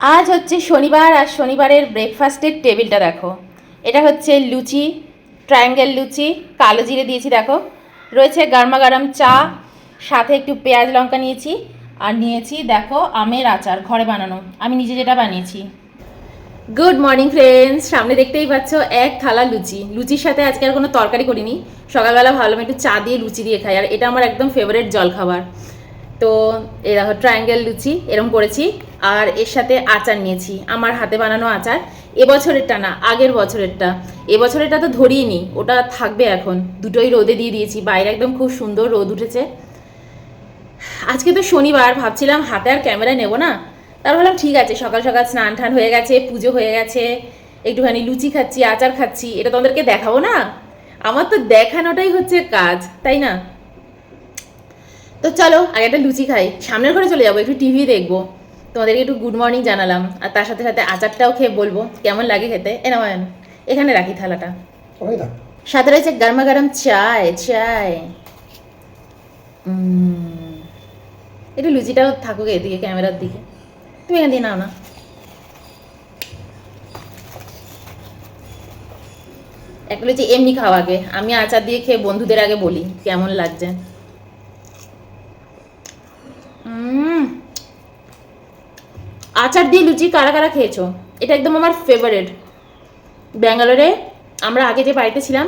আজ হচ্ছে শনিবার আর শনিবারের ব্রেকফাস্টের টেবিলটা দেখো। এটা হচ্ছে লুচি, ট্রায়াঙ্গেল লুচি, কালো জিরে দিয়েছি দেখো। রয়েছে গরমা গরম চা, সাথে একটু পেঁয়াজ লঙ্কা নিয়েছি, আর নিয়েছি দেখো আমের আচার, ঘরে বানানো, আমি নিজে যেটা বানিয়েছি। গুড মর্নিং ফ্রেন্ডস, সামনে দেখতেই পাচ্ছ এক থালা লুচি। লুচির সাথে আজকে আর কোনো তরকারি করিনি, সকালবেলা ভাবলাম একটু চা দিয়ে লুচি দিয়ে খাই, আর এটা আমার একদম ফেভারিট জলখাবার। তো এই দেখো ট্রায়াঙ্গেল লুচি এরম করেছি, আর এর সাথে আচার নিয়েছি, আমার হাতে বানানো আচার। এবছরেরটা না, আগের বছরেরটা। এবছরেরটা তো ধরিয়ে নি, ওটা থাকবে এখন। দুটোই রোদে দিয়ে দিয়েছি, বাইরে একদম খুব সুন্দর রোদ উঠেছে। আজকে তো শনিবার, ভাবছিলাম হাতে আর ক্যামেরা নেব না, তার ভাবলাম ঠিক আছে, সকাল সকাল স্নান টান হয়ে গেছে, পুজো হয়ে গেছে, একটুখানি লুচি খাচ্ছি, আচার খাচ্ছি, এটা তোমাদেরকে দেখাবো না? আমার তো দেখানোটাই হচ্ছে কাজ, তাই না? তো চলো আগে একটা লুচি খাই, সামনের ঘরে চলে যাবো, একটু টিভি দেখবো, তোমাদেরকে একটু গুড মর্নিং জানালাম, আর তার সাথে সাথে আচারটাও খেয়ে বলবো কেমন লাগে খেতে। এনামান এখানে রাখি থালাটা, সাথে রয়েছে গরমা গরম চায় চায়। একটু লুচিটাও থাকুক এদিকে ক্যামেরার দিকে, তুমি এখান দিয়ে নাও না। একটা লুচি এমনি খাওয়া আগে, আমি আচার দিয়ে খেয়ে বন্ধুদের আগে বলি কেমন লাগছে। আচার দিয়ে লুচি কারা কারা খেয়েছো? এটা একদম আমার ফেভারিট। ব্যাঙ্গালোরে আমরা আগে যে বাড়িতে ছিলাম,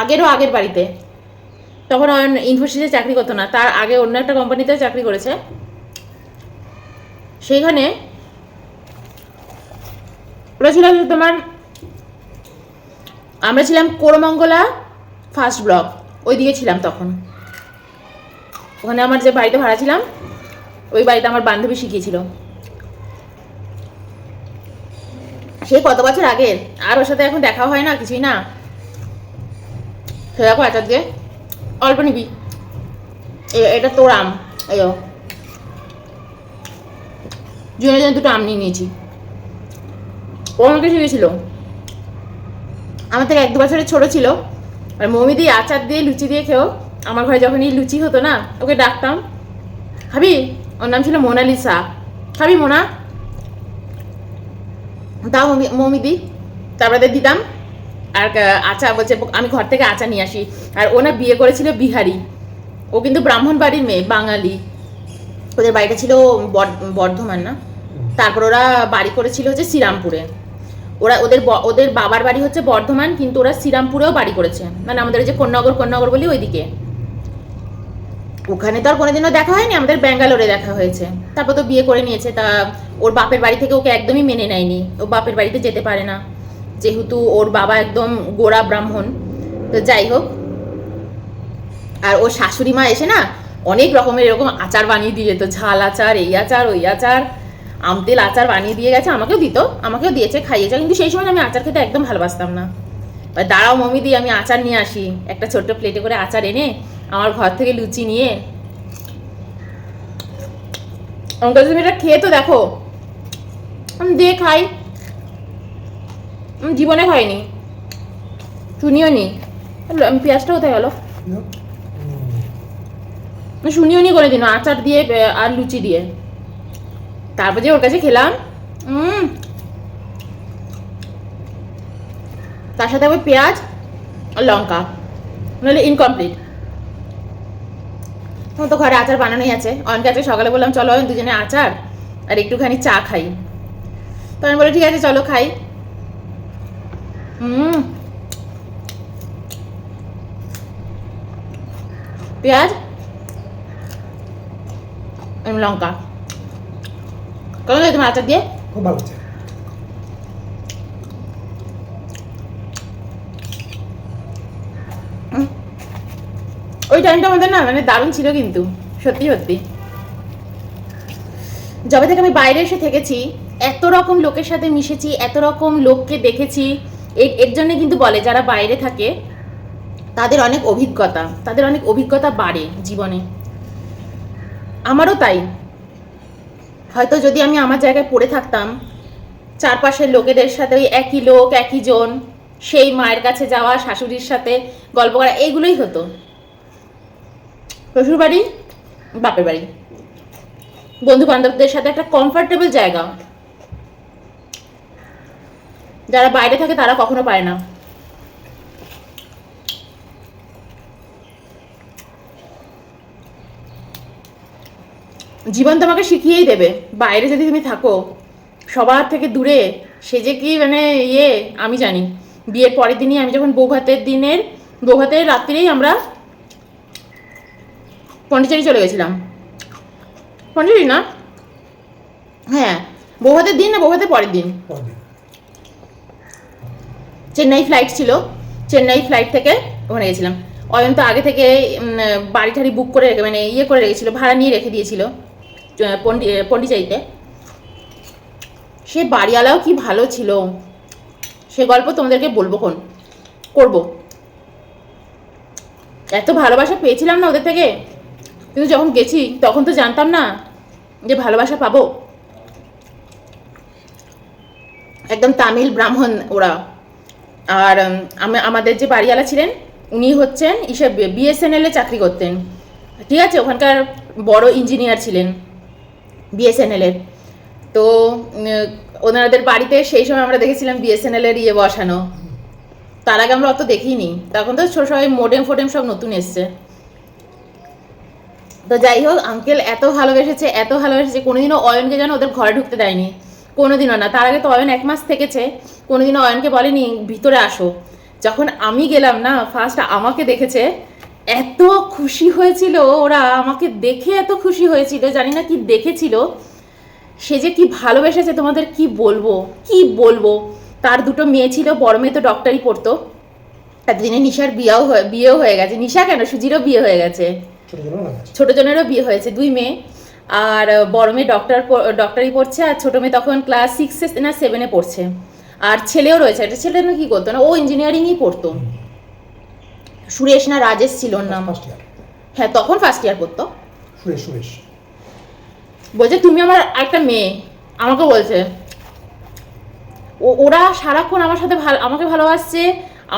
আগের বাড়িতে, তখন ইনফোসিসে চাকরি করতো না, তার আগে অন্য একটা কোম্পানিতে চাকরি করেছে। সেইখানে ওরা ছিল তোমার, আমরা ছিলাম কোরমঙ্গলা ফার্স্ট ব্লক, ওই দিকে ছিলাম তখন। ওখানে আমার যে বাড়িতে ভাড়া ছিলাম, ওই বাড়িতে আমার বান্ধবী শিখিয়েছিল, সে কত বছর আগের, আর ওর সাথে এখন দেখা হয় না, কিছুই না। সেরকম আচার দিয়ে অল্প নিবি, এটা তোর আম, এই জন্য দুটো আম নিয়ে নিয়েছি। ও আমাকে শিখেছিল, আমার থেকে 1-2 বছরের ছোট ছিল। আর মৌমিদি আচার দিয়ে লুচি দিয়ে খেয়েও, আমার ঘরে যখনই লুচি হতো না, ওকে ডাকতাম, খাবি? ওর নাম ছিল মোনালিসা, খাবি মোনা? তাও মৌমিদি, তারপরে দিতাম। আর আচার বলছে আমি ঘর থেকে আচার নিয়ে আসি। আর ও না বিয়ে করেছিল বিহারি, ও কিন্তু ব্রাহ্মণ বাড়ির মেয়ে, বাঙালি। ওদের বাড়িটা ছিল বর্ধমান না, তারপর ওরা বাড়ি করেছিল হচ্ছে শ্রীরামপুরে। ওরা ওদের বাবার বাড়ি হচ্ছে বর্ধমান, কিন্তু ওরা শ্রীরামপুরেও বাড়ি করেছে, মানে আমাদের যে কন্যাগর বলি ওইদিকে। ওখানে তো আর কোনোদিনও দেখা হয়নি, আমাদের ব্যাঙ্গালোরে দেখা হয়েছে। তারপর তো বিয়ে করে নিয়েছে, তা ওর বাপের বাড়ি থেকে ওকে একদমই মেনে নেয়নি, ও বাপের বাড়িতে যেতে পারে না, যেহেতু ওর বাবা একদম গোড়া ব্রাহ্মণ। তো যাই হোক, আর ওর শাশুড়ি মা এসে না অনেক রকমের এরকম আচার বানিয়ে দিয়ে যেত, ঝাল আচার, এই আচার ওই আচার, আমতেল আচার বানিয়ে দিয়ে গেছে, আমাকেও দিত, আমাকেও দিয়েছে, খাইয়েছে। কিন্তু সেই সময় আমি আচার খেতে একদম ভালোবাসতাম না। দাঁড়াও মমি দি, আমি আচার নিয়ে আসি, একটা ছোট্ট প্লেটে করে আচার এনে আমার ঘর থেকে লুচি নিয়ে, অঙ্কাল তুমি এটা খেয়ে তো দেখো। আমি দিয়ে খাই, জীবনে খাইনি, শুনিও নি। পেঁয়াজটা কোথায় গেল? শুনিও নি করে দিন আচার দিয়ে আর লুচি দিয়ে। তারপর যে ওর কাছে খেলাম, তার সাথে আবার পেঁয়াজ আর লঙ্কা, নাহলে ইনকমপ্লিট। তো ঘরে আচার বানানোই আছে, অনেক আছে। সকালে বললাম চলো দুজনে আচার আর একটুখানি চা খাই, তো আমি বলি ঠিক আছে চলো খাই। পেঁয়াজ লঙ্কা কেমন লাগে তোমার আচার দিয়ে? খুব ভালো হচ্ছে। ওই টাইমটা আমাদের না মানে দারুণ ছিল, কিন্তু সত্যি সত্যি যবে থেকে আমি বাইরে এসে থেকেছি, এত রকম লোকের সাথে মিশেছি, এত রকম লোককে দেখেছি। এর জন্য কিন্তু বলে যারা বাইরে থাকে তাদের অনেক অভিজ্ঞতা বাড়ে জীবনে। আমারও তাই। হয়তো যদি আমি আমার জায়গায় পড়ে থাকতাম, চারপাশের লোকেদের সাথে ওই একই লোক একই জন, সেই মায়ের কাছে যাওয়া, শাশুড়ির সাথে গল্প করা, এইগুলোই হতো। শ্বশুর বাড়ি, বাপের বাড়ি, বন্ধু বান্ধবদের সাথে একটা কমফর্টেবল জায়গা, যারা বাইরে থাকে তারা কখনো পায় না। জীবন তোমাকে শিখিয়েই দেবে, বাইরে যদি তুমি থাকো সবার থেকে দূরে, সে যে কি মানে আমি জানি। বিয়ের পরের দিনই আমি যখন বৌভাতের রাত্রিরেই আমরা পন্ডিচেরি চলে গেছিলাম। পন্ডিচেরি না, হ্যাঁ বৌভাতের দিন না বৌভাতের পরের দিন চেন্নাই ফ্লাইট ছিল, চেন্নাই ফ্লাইট থেকে ওখানে গেছিলাম। অয়ন তো আগে থেকে বাড়ি ঠাড়ি বুক করে মানে করে রেখেছিল, ভাড়া নিয়ে রেখে দিয়েছিল পন্ডিচেরিতে। সে বাড়িওয়ালাও কি ভালো ছিল, সে গল্প তোমাদেরকে বলবো করবো। এত ভালোবাসা পেয়েছিলাম না ওদের থেকে, কিন্তু যখন গেছি তখন তো জানতাম না যে ভালোবাসা পাবো। একদম তামিল ব্রাহ্মণ ওরা। আর আমাদের যে বাড়িওয়ালা ছিলেন উনি হচ্ছেন BSNL এ চাকরি করতেন, ঠিক আছে, ওখানকার বড় ইঞ্জিনিয়ার ছিলেন BSNL এর। তো ওনাদের বাড়িতে সেই সময় আমরা দেখেছিলাম BSNL এর বসানো। তার আগে আমরা অত দেখিনি, তখন তো সবাই মোডেম ফোডেম সব নতুন এসছে। তো যাই হোক, আঙ্কেল এত ভালোবেসেছে কোনোদিনও অয়নকে যেন ওদের ঘরে ঢুকতে দেয়নি, কোনোদিনও না। তার আগে তো অয়ন 1 মাস থেকেছে, কোনোদিনও অয়নকে বলেনি ভিতরে আসো। যখন আমি গেলাম না, ফার্স্ট আমাকে দেখেছে, এত খুশি হয়েছিল ওরা, আমাকে দেখে এত খুশি হয়েছিল, জানি না কি দেখেছিল। সে যে কি ভালোবেসেছে তোমাদের কি বলবো। তার 2টো মেয়ে ছিল, বড় মেয়ে তো ডক্টরি পড়তো, এতদিনে নিশার বিয়েও হয়ে গেছে। নিশা কেন, সুজিরও বিয়ে হয়ে গেছে, ছোট জনেরও বিয়ে হয়েছে, 2 মেয়ে। আর বড় মেয়ে ডক্টরি পড়ছে, আর ছোট মেয়ে তখন ক্লাস 6 না 7 পড়ছে। আর ছেলেও রয়েছে, একটা ছেলে কি করতো না, ও ইঞ্জিনিয়ারিংই পড়তো, সুরেশ না রাজেশ ছিল ওর নাম। হ্যাঁ তখন ফার্স্ট ইয়ার পড়তো। সুরেশ বলছে তুমি আমার একটা মেয়ে, আমাকে বলছে। ওরা সারাক্ষণ আমার সাথে আমাকে ভালোবাসছে।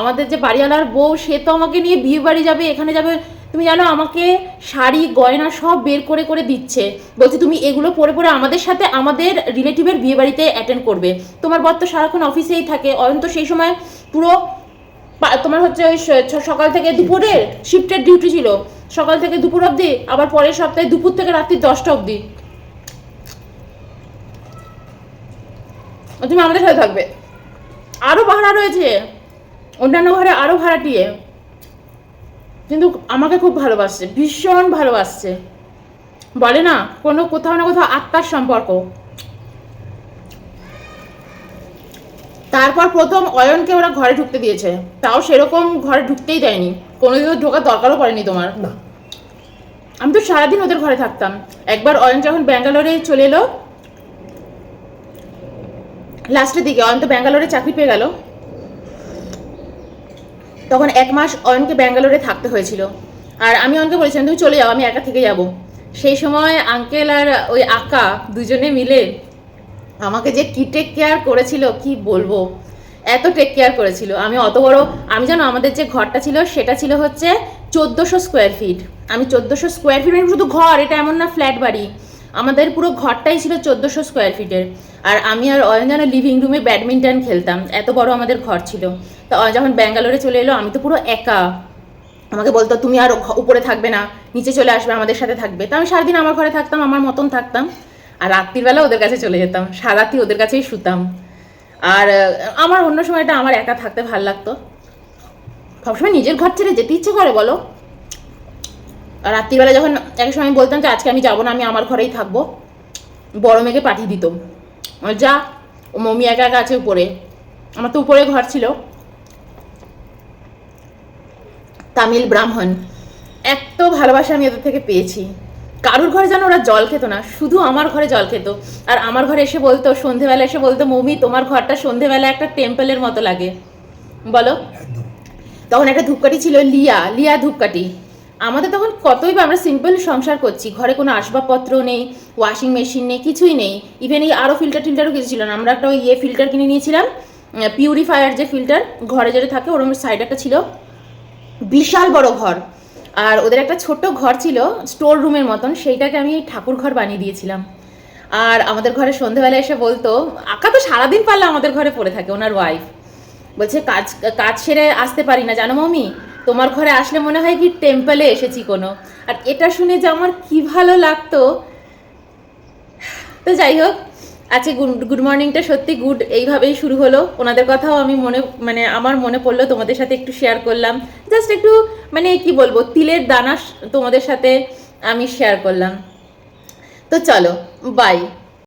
আমাদের যে বাড়িওয়ালার বউ, সে তো আমাকে নিয়ে বিয়ে বাড়ি যাবে, এখানে যাবে, তুমি জানো আমাকে শাড়ি গয়না সব বের করে দিচ্ছে, বলছে তুমি এগুলো পরে আমাদের সাথে আমাদের রিলেটিভের বিয়ে বাড়িতে অ্যাটেন্ড করবে। তোমার বর তো সারাক্ষণ অফিসেই থাকে, অয়ন তো সেই সময় পুরো তোমার হচ্ছে ওই সকাল থেকে দুপুরের শিফটের ডিউটি ছিল, সকাল থেকে দুপুর অবধি, আবার পরের সপ্তাহে দুপুর থেকে রাত্রি 10টা অবধি তুমি আমাদের সাথে থাকবে। আরও ভাড়া রয়েছে, অন্যান্য ঘরে আরও ভাড়াটিয়ে, কিন্তু আমাকে খুব ভালোবাসছে, ভীষণ ভালোবাসছে। বলে না কোথাও না কোথাও আত্মার সম্পর্ক। তারপর প্রথম অয়নকে ওরা ঘরে ঢুকতে দিয়েছে, তাও সেরকম ঘরে ঢুকতেই দেয়নি, কোনোদিনও ঢোকার দরকারও পড়েনি তোমার না। আমি তো সারাদিন ওদের ঘরে থাকতাম। একবার অয়ন যখন ব্যাঙ্গালোরে চলে এলো লাস্টের দিকে, অয়ন তো ব্যাঙ্গালোরে চাকরি পেয়ে গেল, তখন 1 মাস অয়নকে ব্যাঙ্গালোরে থাকতে হয়েছিল। আর আমি অয়নকে বলেছিলাম তুমি চলে যাও, আমি একা থেকে যাব। সেই সময় আঙ্কেল আর ওই আকা দুজনে মিলে আমাকে যে কি টেক কেয়ার করেছিল কি বলবো, এত টেক কেয়ার করেছিল। আমি জানো আমাদের যে ঘরটা ছিল সেটা ছিল হচ্ছে 1400 স্কোয়ার ফিট। আমি 1400 স্কোয়ার ফিট মানে শুধু ঘর, এটা এমন না ফ্ল্যাট বাড়ি, আমাদের পুরো ঘরটাই ছিল 1400 স্কোয়ার ফিটের। আর আমি আর অয়ন যেন লিভিং রুমে ব্যাডমিন্টন খেলতাম, এত বড় আমাদের ঘর ছিল। তো যখন ব্যাঙ্গালোরে চলে এলো আমি তো পুরো একা, আমাকে বলতো তুমি আর উপরে থাকবে না, নিচে চলে আসবে, আমাদের সাথে থাকবে। তো আমি সারাদিন আমার ঘরে থাকতাম, আমার মতন থাকতাম, আর রাত্রিবেলা ওদের কাছে চলে যেতাম, সারারাত্রি ওদের কাছেই শুতাম। আর আমার অন্য সময়টা আমার একা থাকতে ভালো লাগতো, সবসময় নিজের ঘর ছেড়ে যেতে ইচ্ছে করে বলো। আর রাত্রিবেলা যখন এক সময় বলতাম যে আজকে আমি যাবো না, আমি আমার ঘরেই থাকবো, বড় মেয়েকে পাঠিয়ে দিত, যা ও মম্মি একা একা আছে উপরে। আমার তো উপরে ঘর ছিল, তামিল ব্রাহ্মণ। এত ভালোবাসা আমি ওদের থেকে পেয়েছি। কারুর ঘরে যেন ওরা জল খেত না, শুধু আমার ঘরে জল খেত। আর আমার ঘরে এসে বলতো, সন্ধেবেলা এসে বলতো মম্মি তোমার ঘরটা সন্ধেবেলা একটা টেম্পলের মতো লাগে, বলো। তখন একটা ধূপকাঠি ছিল, লিয়া ধূপকাঠি। আমাদের তখন কতই বা, আমরা সিম্পল সংসার করছি, ঘরে কোনো আসবাবপত্র নেই, ওয়াশিং মেশিন নেই, কিছুই নেই। ইভেন এই আরও ফিল্টারও কিছু ছিল না। আমরা একটা ফিল্টার কিনে নিয়েছিলাম, পিউরিফায়ার যে ফিল্টার ঘরে যেটা থাকে, ওরকম সাইড একটা ছিল, বিশাল বড় ঘর। আর ওদের একটা ছোট্ট ঘর ছিল স্টোর রুমের মতন, সেইটাকে আমি ঠাকুর ঘর বানিয়ে দিয়েছিলাম। আর আমাদের ঘরে সন্ধেবেলা এসে বলতো, আঁকা তো সারাদিন পারলে আমাদের ঘরে পড়ে থাকে, ওনার ওয়াইফ বলছে কাজ কাজ সেরে আসতে পারি না জানো মম্মি, তোমার ঘরে আসলে মনে হয় কি টেম্পলে এসেছি কোনো। আর এটা শুনে যে আমার কি ভালো লাগতো। তো যাই হোক, আজকে গুড মর্নিংটা সত্যি গুড এইভাবেই শুরু হলো। ওনাদের কথাও আমি মানে আমার মনে পড়লো, তোমাদের সাথে একটু শেয়ার করলাম। জাস্ট একটু মানে কি বলবো, তিলের দানা তোমাদের সাথে আমি শেয়ার করলাম। তো চলো, বাই।